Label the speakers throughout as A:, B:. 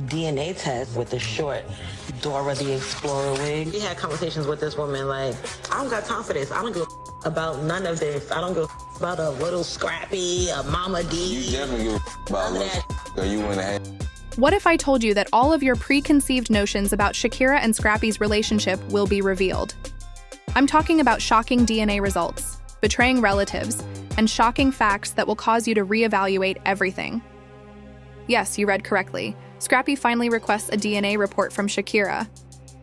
A: DNA test with the short Dora the Explorer wig. We had conversations with this woman like, I don't got time for this. I don't give a about none of this. I don't give a about a little Scrappy, a Mama D.
B: You definitely give a about little girl you went ahead.
C: What if I told you that all of your preconceived notions about Shakira and Scrappy's relationship will be revealed? I'm talking about shocking DNA results, betraying relatives, and shocking facts that will cause you to reevaluate everything. Yes, you read correctly. Scrappy finally requests a DNA report from Shakira.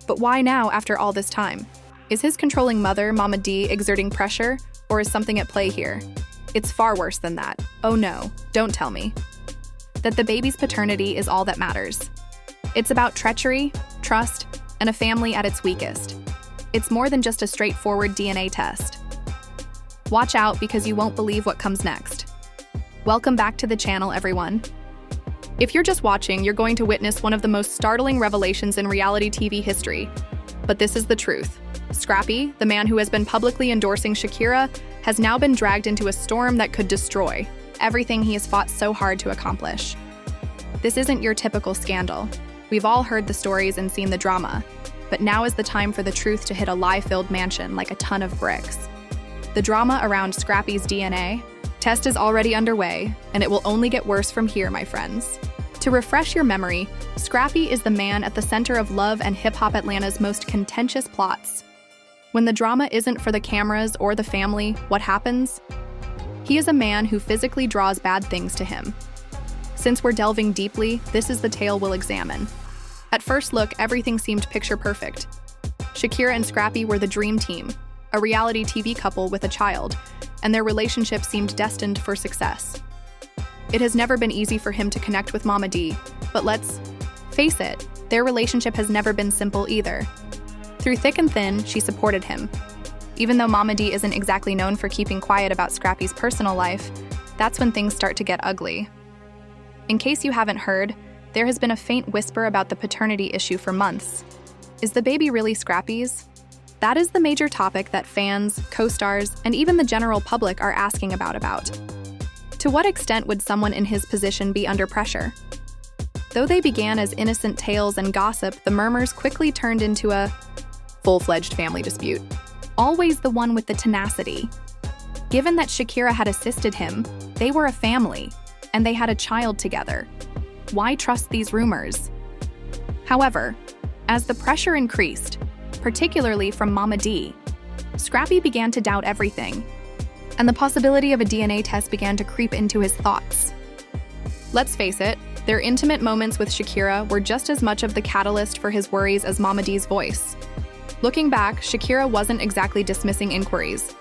C: But why now after all this time? Is his controlling mother, Mama D, exerting pressure, or is something at play here? It's far worse than that. Oh no, don't tell me. That the baby's paternity is all that matters. It's about treachery, trust, and a family at its weakest. It's more than just a straightforward DNA test. Watch out because you won't believe what comes next. Welcome back to the channel, everyone. If you're just watching, you're going to witness one of the most startling revelations in reality TV history. But this is the truth. Scrappy, the man who has been publicly endorsing Shakira, has now been dragged into a storm that could destroy everything he has fought so hard to accomplish. This isn't your typical scandal. We've all heard the stories and seen the drama, but now is the time for the truth to hit a lie-filled mansion like a ton of bricks. The drama around Scrappy's DNA test is already underway, and it will only get worse from here, my friends. To refresh your memory, Scrappy is the man at the center of Love and Hip Hop Atlanta's most contentious plots. When the drama isn't for the cameras or the family, what happens? He is a man who physically draws bad things to him. Since we're delving deeply, this is the tale we'll examine. At first look, everything seemed picture perfect. Shakira and Scrappy were the dream team, a reality TV couple with a child, and their relationship seemed destined for success. It has never been easy for him to connect with Mama D, but let's face it, their relationship has never been simple either. Through thick and thin, she supported him. Even though Mama D isn't exactly known for keeping quiet about Scrappy's personal life, that's when things start to get ugly. In case you haven't heard, there has been a faint whisper about the paternity issue for months. Is the baby really Scrappy's? That is the major topic that fans, co-stars, and even the general public are asking about. To what extent would someone in his position be under pressure? Though they began as innocent tales and gossip, the murmurs quickly turned into a full-fledged family dispute. Always the one with the tenacity. Given that Shakira had assisted him, they were a family, and they had a child together. Why trust these rumors? However, as the pressure increased, particularly from Mama D, Scrappy began to doubt everything, and the possibility of a DNA test began to creep into his thoughts. Let's face it, their intimate moments with Shakira were just as much of the catalyst for his worries as Mama D's voice. Looking back, Shakira wasn't exactly dismissing inquiries.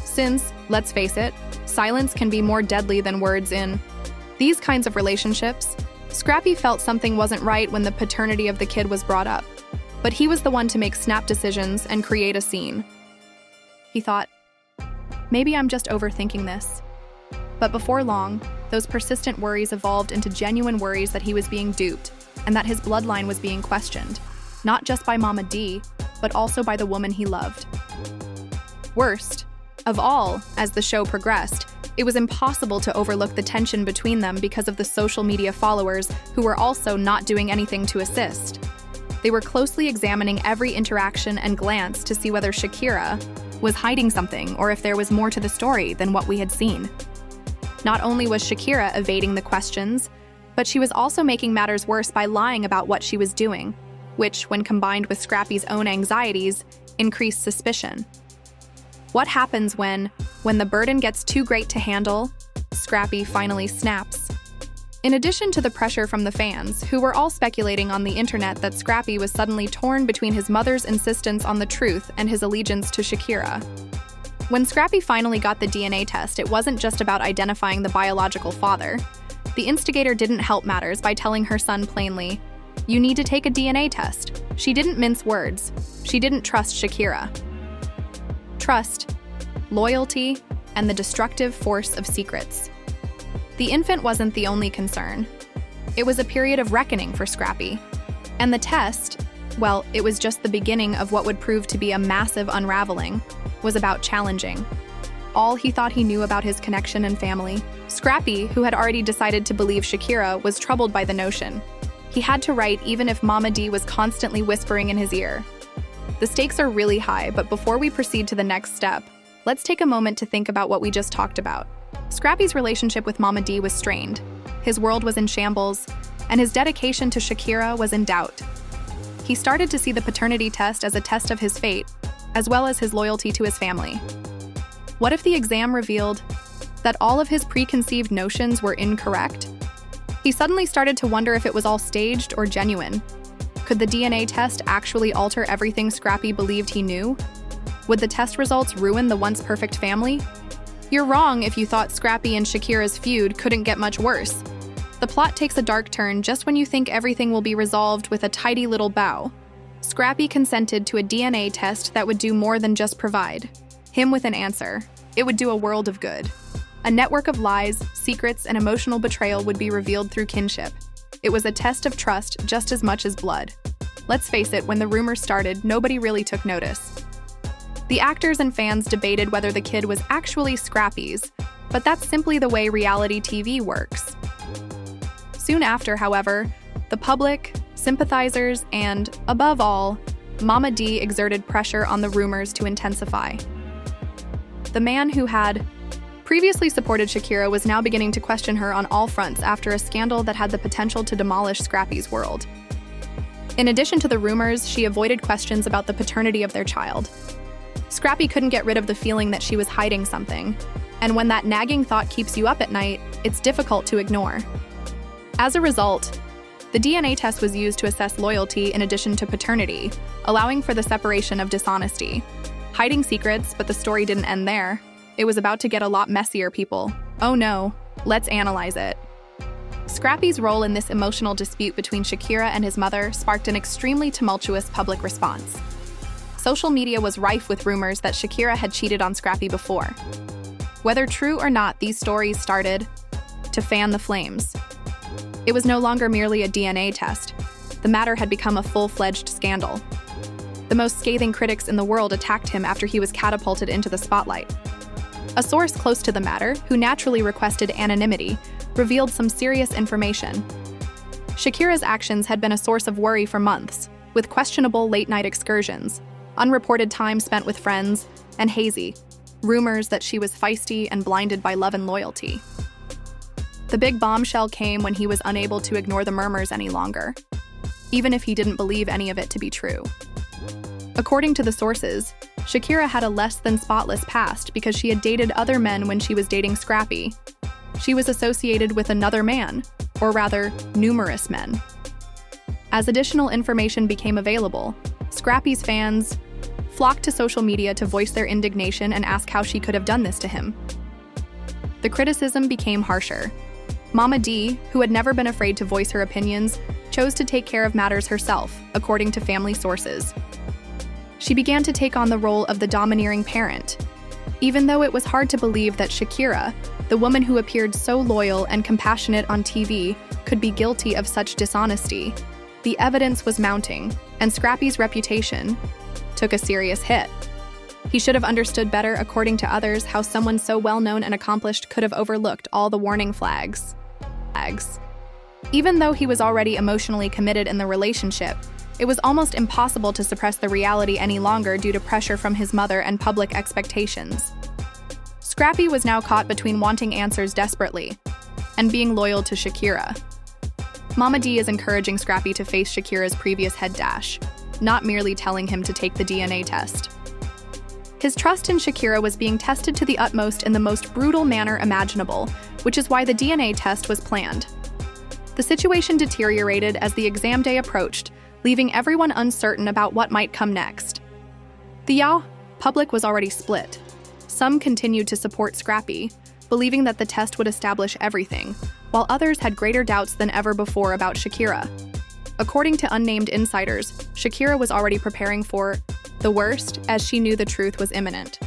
C: Since, let's face it, silence can be more deadly than words in these kinds of relationships, Scrappy felt something wasn't right when the paternity of the kid was brought up. But he was the one to make snap decisions and create a scene. He thought, maybe I'm just overthinking this. But before long, those persistent worries evolved into genuine worries that he was being duped and that his bloodline was being questioned, not just by Mama D, but also by the woman he loved. Worst of all, as the show progressed, it was impossible to overlook the tension between them because of the social media followers who were also not doing anything to assist. They were closely examining every interaction and glance to see whether Shakira was hiding something or if there was more to the story than what we had seen. Not only was Shakira evading the questions, but she was also making matters worse by lying about what she was doing, which, when combined with Scrappy's own anxieties, increased suspicion. What happens when the burden gets too great to handle, Scrappy finally snaps? In addition to the pressure from the fans, who were all speculating on the internet that Scrappy was suddenly torn between his mother's insistence on the truth and his allegiance to Shakira. When Scrappy finally got the DNA test, it wasn't just about identifying the biological father. The instigator didn't help matters by telling her son plainly, "You need to take a DNA test." She didn't mince words. She didn't trust Shakira. Trust, loyalty, and the destructive force of secrets. The infant wasn't the only concern. It was a period of reckoning for Scrappy. And the test, well, it was just the beginning of what would prove to be a massive unraveling, was about challenging all he thought he knew about his connection and family. Scrappy, who had already decided to believe Shakira, was troubled by the notion. He had to write even if Mama D was constantly whispering in his ear. The stakes are really high, but before we proceed to the next step, let's take a moment to think about what we just talked about. Scrappy's relationship with Mama D was strained. His world was in shambles, and his dedication to Shakira was in doubt. He started to see the paternity test as a test of his fate, as well as his loyalty to his family. What if the exam revealed that all of his preconceived notions were incorrect? He suddenly started to wonder if it was all staged or genuine. Could the DNA test actually alter everything Scrappy believed he knew? Would the test results ruin the once perfect family? You're wrong if you thought Scrappy and Shakira's feud couldn't get much worse. The plot takes a dark turn just when you think everything will be resolved with a tidy little bow. Scrappy consented to a DNA test that would do more than just provide him with an answer. It would do a world of good. A network of lies, secrets, and emotional betrayal would be revealed through kinship. It was a test of trust just as much as blood. Let's face it, when the rumors started, nobody really took notice. The actors and fans debated whether the kid was actually Scrappy's, but that's simply the way reality TV works. Soon after, however, the public, sympathizers, and, above all, Mama D exerted pressure on the rumors to intensify. The man who had previously supported Shakira was now beginning to question her on all fronts after a scandal that had the potential to demolish Scrappy's world. In addition to the rumors, she avoided questions about the paternity of their child. Scrappy couldn't get rid of the feeling that she was hiding something, and when that nagging thought keeps you up at night, it's difficult to ignore. As a result, the DNA test was used to assess loyalty in addition to paternity, allowing for the separation of dishonesty. Hiding secrets, but the story didn't end there. It was about to get a lot messier, people. Oh no, let's analyze it. Scrappy's role in this emotional dispute between Shakira and his mother sparked an extremely tumultuous public response. Social media was rife with rumors that Shakira had cheated on Scrappy before. Whether true or not, these stories started to fan the flames. It was no longer merely a DNA test. The matter had become a full-fledged scandal. The most scathing critics in the world attacked him after he was catapulted into the spotlight. A source close to the matter, who naturally requested anonymity, revealed some serious information. Shakira's actions had been a source of worry for months, with questionable late-night excursions, unreported time spent with friends, and hazy rumors that she was feisty and blinded by love and loyalty. The big bombshell came when he was unable to ignore the murmurs any longer, even if he didn't believe any of it to be true. According to the sources, Shakira had a less than spotless past because she had dated other men when she was dating Scrappy. She was associated with another man, or rather, numerous men. As additional information became available, Scrappy's fans flocked to social media to voice their indignation and ask how she could have done this to him. The criticism became harsher. Mama D, who had never been afraid to voice her opinions, chose to take care of matters herself, according to family sources. She began to take on the role of the domineering parent. Even though it was hard to believe that Shakira, the woman who appeared so loyal and compassionate on TV, could be guilty of such dishonesty, the evidence was mounting, and Scrappy's reputation took a serious hit. He should have understood better, according to others, how someone so well-known and accomplished could have overlooked all the warning flags. Even though he was already emotionally committed in the relationship, it was almost impossible to suppress the reality any longer due to pressure from his mother and public expectations. Scrappy was now caught between wanting answers desperately and being loyal to Shakira. Mama D is encouraging Scrappy to face Shakira's previous head dash, not merely telling him to take the DNA test. His trust in Shakira was being tested to the utmost in the most brutal manner imaginable, which is why the DNA test was planned. The situation deteriorated as the exam day approached, leaving everyone uncertain about what might come next. The public was already split. Some continued to support Scrappy, believing that the test would establish everything, while others had greater doubts than ever before about Shakira. According to unnamed insiders, Shakira was already preparing for the worst, as she knew the truth was imminent.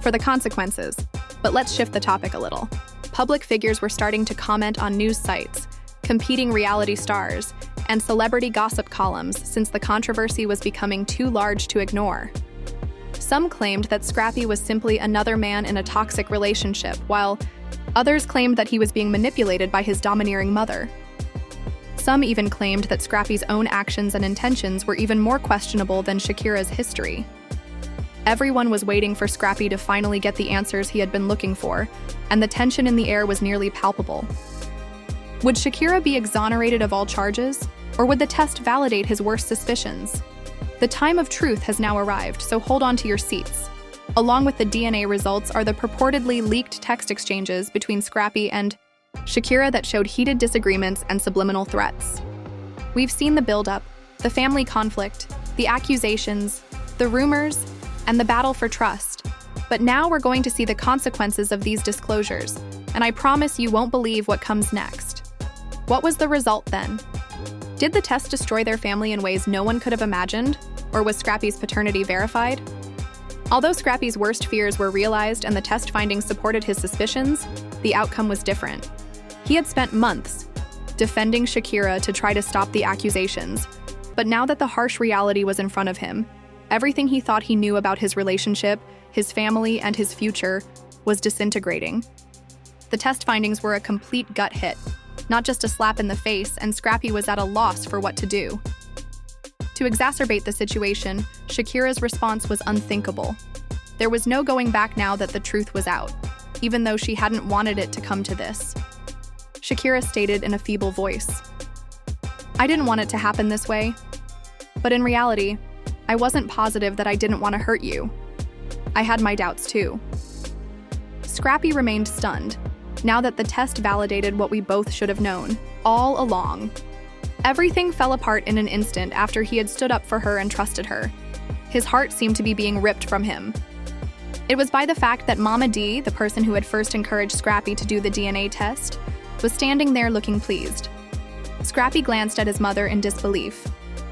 C: For the consequences, but let's shift the topic a little. Public figures were starting to comment on news sites, competing reality stars, and celebrity gossip columns since the controversy was becoming too large to ignore. Some claimed that Scrappy was simply another man in a toxic relationship, while others claimed that he was being manipulated by his domineering mother. Some even claimed that Scrappy's own actions and intentions were even more questionable than Shakira's history. Everyone was waiting for Scrappy to finally get the answers he had been looking for, and the tension in the air was nearly palpable. Would Shakira be exonerated of all charges, or would the test validate his worst suspicions? The time of truth has now arrived, so hold on to your seats. Along with the DNA results are the purportedly leaked text exchanges between Scrappy and Shakira that showed heated disagreements and subliminal threats. We've seen the buildup, the family conflict, the accusations, the rumors, and the battle for trust. But now we're going to see the consequences of these disclosures, and I promise you won't believe what comes next. What was the result then? Did the test destroy their family in ways no one could have imagined? Or was Scrappy's paternity verified? Although Scrappy's worst fears were realized and the test findings supported his suspicions, the outcome was different. He had spent months defending Shakira to try to stop the accusations, but now that the harsh reality was in front of him, everything he thought he knew about his relationship, his family, and his future was disintegrating. The test findings were a complete gut hit, not just a slap in the face, and Scrappy was at a loss for what to do. To exacerbate the situation, Shakira's response was unthinkable. There was no going back now that the truth was out, even though she hadn't wanted it to come to this. Shakira stated in a feeble voice, "I didn't want it to happen this way. But in reality, I wasn't positive that I didn't want to hurt you. I had my doubts too." Scrappy remained stunned, now that the test validated what we both should have known, all along. Everything fell apart in an instant after he had stood up for her and trusted her. His heart seemed to be being ripped from him. It was by the fact that Mama D, the person who had first encouraged Scrappy to do the DNA test, was standing there looking pleased. Scrappy glanced at his mother in disbelief,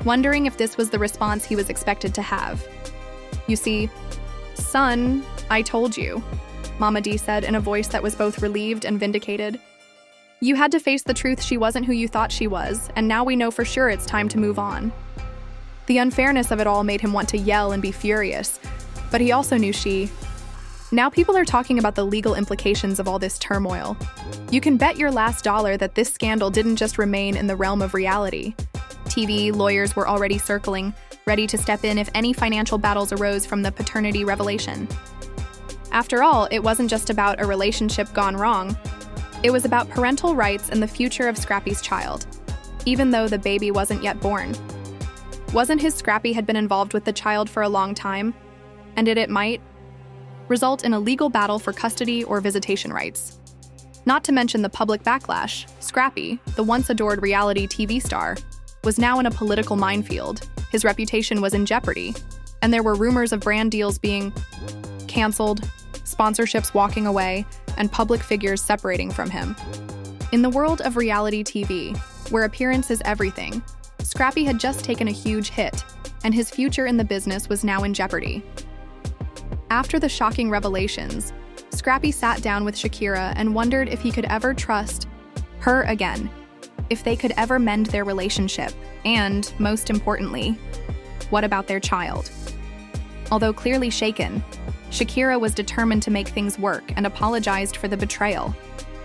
C: wondering if this was the response he was expected to have. "You see, son, I told you," Mama D said in a voice that was both relieved and vindicated. "You had to face the truth she wasn't who you thought she was, and now we know for sure it's time to move on." The unfairness of it all made him want to yell and be furious, but he also knew Now people are talking about the legal implications of all this turmoil. You can bet your last dollar that this scandal didn't just remain in the realm of reality. TV lawyers were already circling, ready to step in if any financial battles arose from the paternity revelation. After all, it wasn't just about a relationship gone wrong. It was about parental rights and the future of Scrappy's child, even though the baby wasn't yet born. Wasn't his Scrappy had been involved with the child for a long time, and it might result in a legal battle for custody or visitation rights. Not to mention the public backlash. Scrappy, the once adored reality TV star, was now in a political minefield. His reputation was in jeopardy, and there were rumors of brand deals being canceled, sponsorships walking away, and public figures separating from him. In the world of reality TV, where appearance is everything, Scrappy had just taken a huge hit, and his future in the business was now in jeopardy. After the shocking revelations, Scrappy sat down with Shakira and wondered if he could ever trust her again, if they could ever mend their relationship, and, most importantly, what about their child? Although clearly shaken, Shakira was determined to make things work and apologized for the betrayal,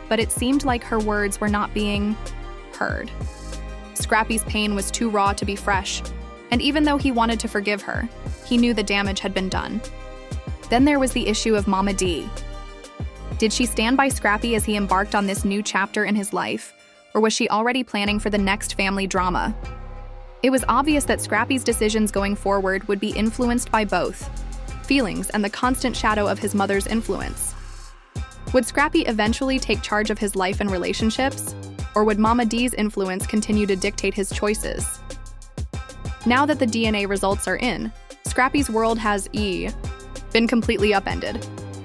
C: but it seemed like her words were not being heard. Scrappy's pain was too raw to be fresh, and even though he wanted to forgive her, he knew the damage had been done. Then there was the issue of Mama D. Did she stand by Scrappy as he embarked on this new chapter in his life, or was she already planning for the next family drama? It was obvious that Scrappy's decisions going forward would be influenced by both feelings and the constant shadow of his mother's influence. Would Scrappy eventually take charge of his life and relationships, or would Mama D's influence continue to dictate his choices? Now that the DNA results are in, Scrappy's world has been completely upended.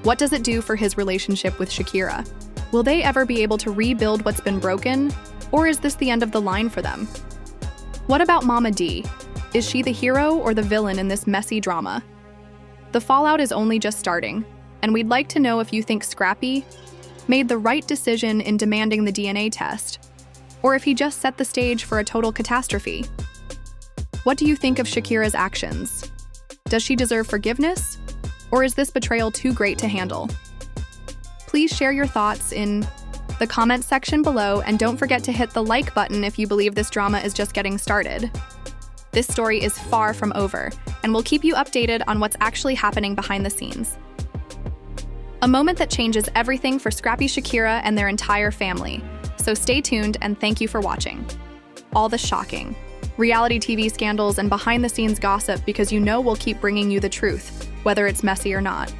C: What does it do for his relationship with Shakira? Will they ever be able to rebuild what's been broken, or is this the end of the line for them? What about Mama D? Is she the hero or the villain in this messy drama? The fallout is only just starting, and we'd like to know if you think Scrappy made the right decision in demanding the DNA test, or if he just set the stage for a total catastrophe. What do you think of Shakira's actions? Does she deserve forgiveness? Or is this betrayal too great to handle? Please share your thoughts in the comment section below, and don't forget to hit the like button if you believe this drama is just getting started. This story is far from over, and we'll keep you updated on what's actually happening behind the scenes. A moment that changes everything for Scrappy Shakira and their entire family. So stay tuned and thank you for watching. All the shocking reality TV scandals and behind-the-scenes gossip, because you know we'll keep bringing you the truth, whether it's messy or not.